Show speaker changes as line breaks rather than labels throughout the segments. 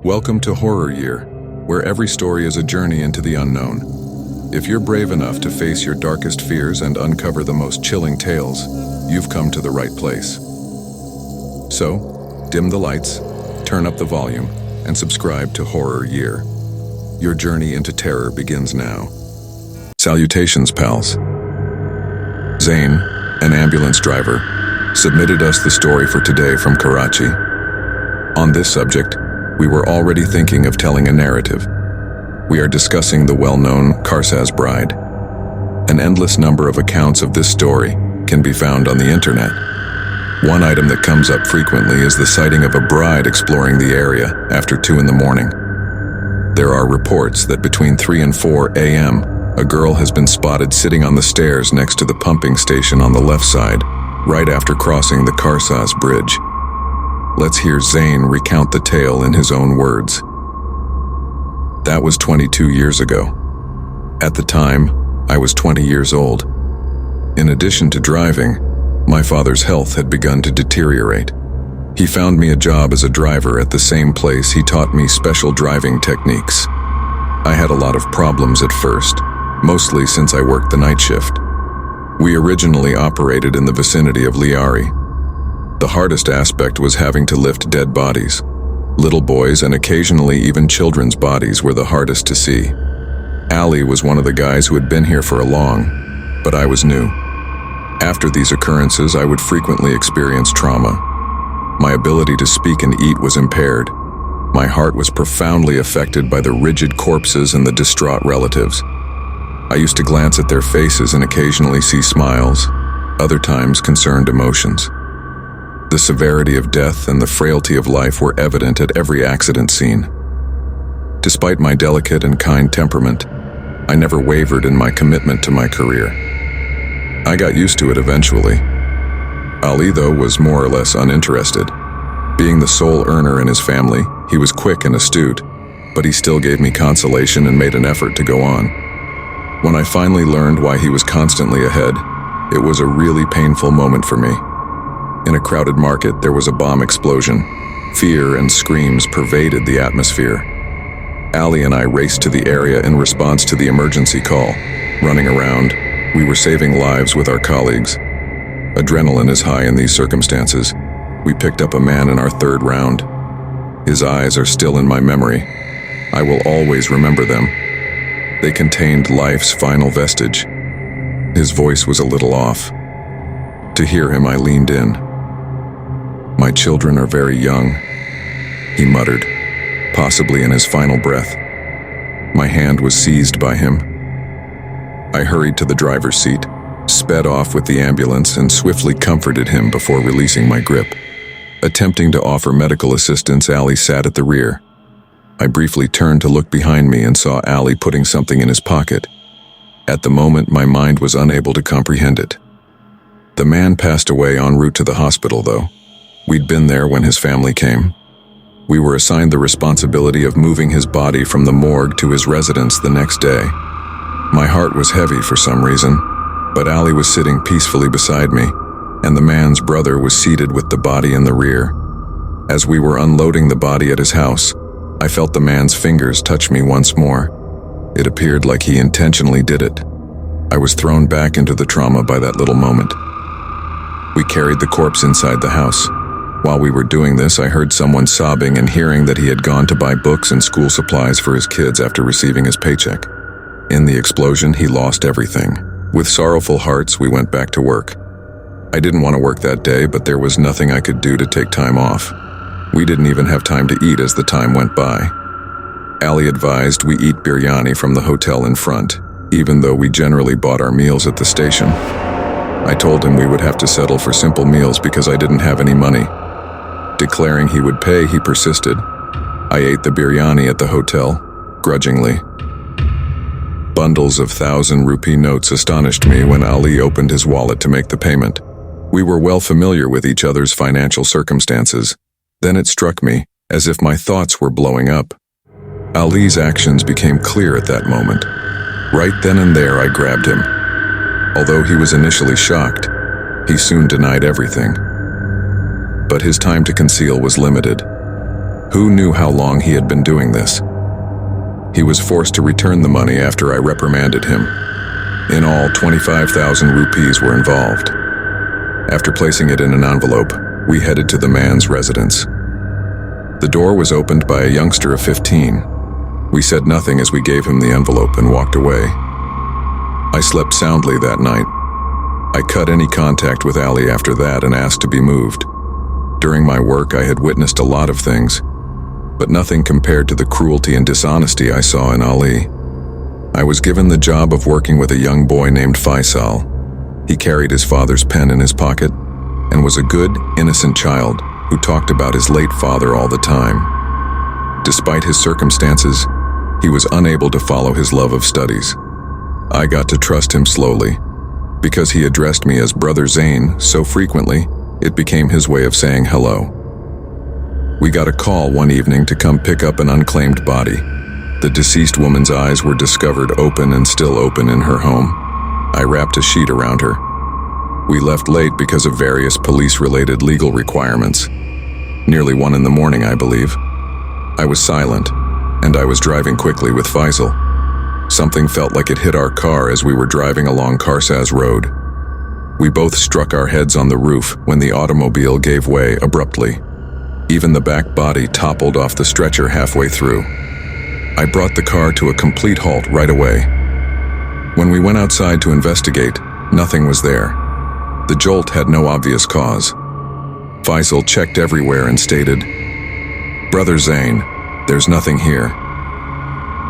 Welcome to Horror Year, where every story is a journey into the unknown. If you're brave enough to face your darkest fears and uncover the most chilling tales, you've come to the right place. So, dim the lights, turn up the volume, and subscribe to Horror Year. Your journey into terror begins now. Salutations, pals. Zain, an ambulance driver, submitted us the story for today from Karachi. On this subject, we were already thinking of telling a narrative. We are discussing the well-known Karsaz bride. An endless number of accounts of this story can be found on the internet. One item that comes up frequently is the sighting of a bride exploring the area after 2 in the morning. There are reports that between 3 and 4 a.m., a girl has been spotted sitting on the stairs next to the pumping station on the left side, right after crossing the Karsaz bridge. Let's hear Zain recount the tale in his own words. That was 22 years ago. At the time, I was 20 years old. In addition to driving, my father's health had begun to deteriorate. He found me a job as a driver at the same place he taught me special driving techniques. I had a lot of problems at first, mostly since I worked the night shift. We originally operated in the vicinity of eerie. The hardest aspect was having to lift dead bodies. Little boys and occasionally even children's bodies were the hardest to see. Ali was one of the guys who had been here for a long, but I was new. After these occurrences, I would frequently experience trauma. My ability to speak and eat was impaired. My heart was profoundly affected by the rigid corpses and the distraught relatives. I used to glance at their faces and occasionally see smiles, other times concerned emotions. The severity of death and the frailty of life were evident at every accident scene. Despite my delicate and kind temperament, I never wavered in my commitment to my career. I got used to it eventually. Ali, though, was more or less uninterested. Being the sole earner in his family, he was quick and astute, but he still gave me consolation and made an effort to go on. When I finally learned why he was constantly ahead, it was a really painful moment for me. In a crowded market, there was a bomb explosion. Fear and screams pervaded the atmosphere. Ali and I raced to the area in response to the emergency call. Running around, we were saving lives with our colleagues. Adrenaline is high in these circumstances. We picked up a man in our 3rd round. His eyes are still in my memory. I will always remember them. They contained life's final vestige. His voice was a little off. To hear him, I leaned in. "My children are very young," he muttered, possibly in his final breath. My hand was seized by him. I hurried to the driver's seat, sped off with the ambulance, and swiftly comforted him before releasing my grip. Attempting to offer medical assistance, Ali sat at the rear. I briefly turned to look behind me and saw Ali putting something in his pocket. At the moment, my mind was unable to comprehend it. The man passed away en route to the hospital, though. We'd been there when his family came. We were assigned the responsibility of moving his body from the morgue to his residence the next day. My heart was heavy for some reason, but Ali was sitting peacefully beside me, and the man's brother was seated with the body in the rear. As we were unloading the body at his house, I felt the man's fingers touch me once more. It appeared like he intentionally did it. I was thrown back into the trauma by that little moment. We carried the corpse inside the house. While we were doing this, I heard someone sobbing and hearing that he had gone to buy books and school supplies for his kids after receiving his paycheck. In the explosion, he lost everything. With sorrowful hearts, we went back to work. I didn't want to work that day, but there was nothing I could do to take time off. We didn't even have time to eat as the time went by. Ali advised we eat biryani from the hotel in front, even though we generally bought our meals at the station. I told him we would have to settle for simple meals because I didn't have any money. Declaring he would pay, he persisted. I ate the biryani at the hotel, grudgingly. Bundles of 1,000-rupee notes astonished me when Ali opened his wallet to make the payment. We were well familiar with each other's financial circumstances. Then it struck me, as if my thoughts were blowing up. Ali's actions became clear at that moment. Right then and there, I grabbed him. Although he was initially shocked, he soon denied everything. But his time to conceal was limited. Who knew how long he had been doing this? He was forced to return the money after I reprimanded him. In all, 25,000 rupees were involved. After placing it in an envelope, we headed to the man's residence. The door was opened by a youngster of 15. We said nothing as we gave him the envelope and walked away. I slept soundly that night. I cut any contact with Ali after that and asked to be moved. During my work, I had witnessed a lot of things, but nothing compared to the cruelty and dishonesty I saw in Ali. I was given the job of working with a young boy named Faisal. He carried his father's pen in his pocket and was a good, innocent child who talked about his late father all the time. Despite his circumstances, he was unable to follow his love of studies. I got to trust him slowly. Because he addressed me as Brother Zain so frequently, it became his way of saying hello. We got a call one evening to come pick up an unclaimed body. The deceased woman's eyes were discovered open and still open in her home. I wrapped a sheet around her. We left late because of various police-related legal requirements. Nearly 1 in the morning, I believe. I was silent, and I was driving quickly with Faisal. Something felt like it hit our car as we were driving along Karsaz Road. We both struck our heads on the roof when the automobile gave way abruptly. Even the back body toppled off the stretcher halfway through. I brought the car to a complete halt right away. When we went outside to investigate, nothing was there. The jolt had no obvious cause. Faisal checked everywhere and stated, "Brother Zain, there's nothing here."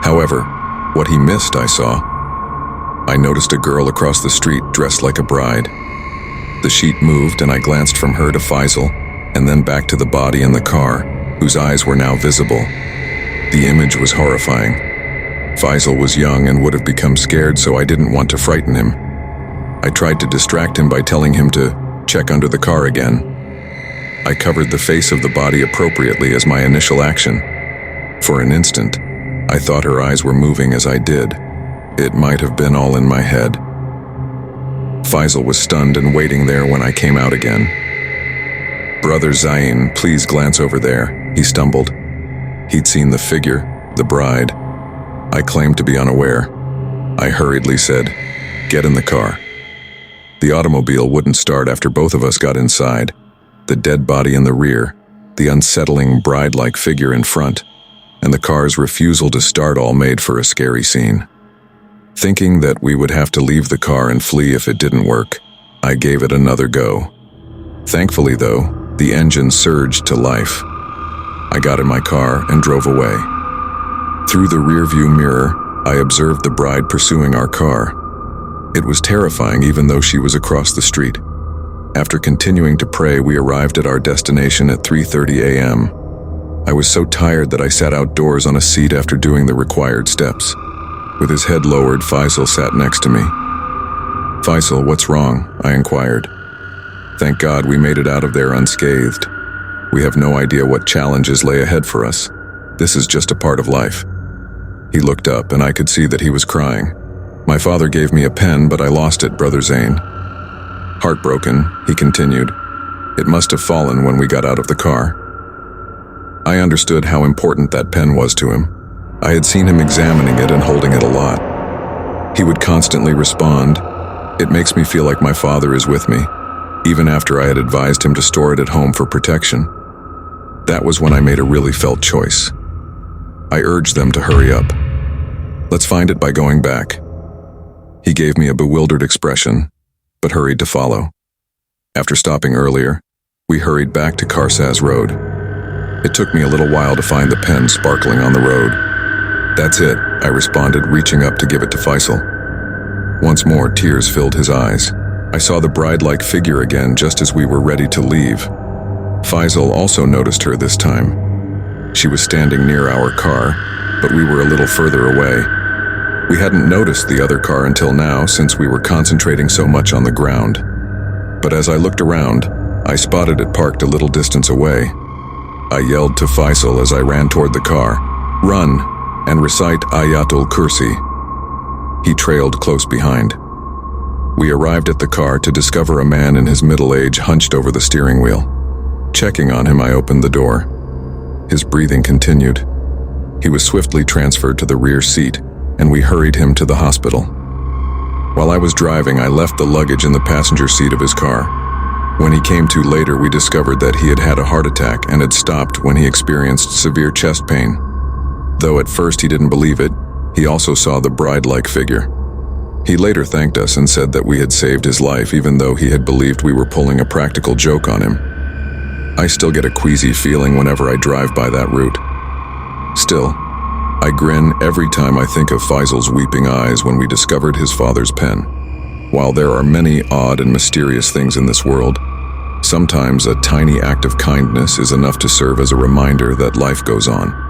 However, what he missed, I saw. I noticed a girl across the street dressed like a bride. The sheet moved and I glanced from her to Faisal and then back to the body in the car, whose eyes were now visible. The image was horrifying. Faisal was young and would have become scared, so I didn't want to frighten him. I tried to distract him by telling him to check under the car again. I covered the face of the body appropriately as my initial action. For an instant, I thought her eyes were moving as I did. It might have been all in my head. Faisal was stunned and waiting there when I came out again. "Brother Zain, please glance over there," he stumbled. He'd seen the figure, the bride. I claimed to be unaware. I hurriedly said, "Get in the car." The automobile wouldn't start after both of us got inside. The dead body in the rear, the unsettling bride-like figure in front, and the car's refusal to start all made for a scary scene. Thinking that we would have to leave the car and flee if it didn't work, I gave it another go. Thankfully, though, the engine surged to life. I got in my car and drove away. Through the rearview mirror, I observed the bride pursuing our car. It was terrifying even though she was across the street. After continuing to pray, we arrived at our destination at 3:30 a.m. I was so tired that I sat outdoors on a seat after doing the required steps. With his head lowered, Faisal sat next to me. "Faisal, what's wrong?" I inquired. "Thank God we made it out of there unscathed. We have no idea what challenges lay ahead for us. This is just a part of life." He looked up and I could see that he was crying. "My father gave me a pen, but I lost it, Brother Zain." Heartbroken, he continued, "It must have fallen when we got out of the car." I understood how important that pen was to him. I had seen him examining it and holding it a lot. He would constantly respond, "It makes me feel like my father is with me," even after I had advised him to store it at home for protection. That was when I made a really felt choice. I urged them to hurry up. "Let's find it by going back." He gave me a bewildered expression, but hurried to follow. After stopping earlier, we hurried back to Karsaz Road. It took me a little while to find the pen sparkling on the road. "That's it," I responded, reaching up to give it to Faisal. Once more, tears filled his eyes. I saw the bride-like figure again just as we were ready to leave. Faisal also noticed her this time. She was standing near our car, but we were a little further away. We hadn't noticed the other car until now since we were concentrating so much on the ground. But as I looked around, I spotted it parked a little distance away. I yelled to Faisal as I ran toward the car, "Run, and recite Ayatul Kursi." He trailed close behind. We arrived at the car to discover a man in his middle age hunched over the steering wheel. Checking on him, I opened the door. His breathing continued. He was swiftly transferred to the rear seat, and we hurried him to the hospital. While I was driving, I left the luggage in the passenger seat of his car. When he came to later, we discovered that he had had a heart attack and had stopped when he experienced severe chest pain. Though at first he didn't believe it, he also saw the bride-like figure. He later thanked us and said that we had saved his life, even though he had believed we were pulling a practical joke on him. I still get a queasy feeling whenever I drive by that route. Still, I grin every time I think of Faisal's weeping eyes when we discovered his father's pen. While there are many odd and mysterious things in this world, sometimes a tiny act of kindness is enough to serve as a reminder that life goes on.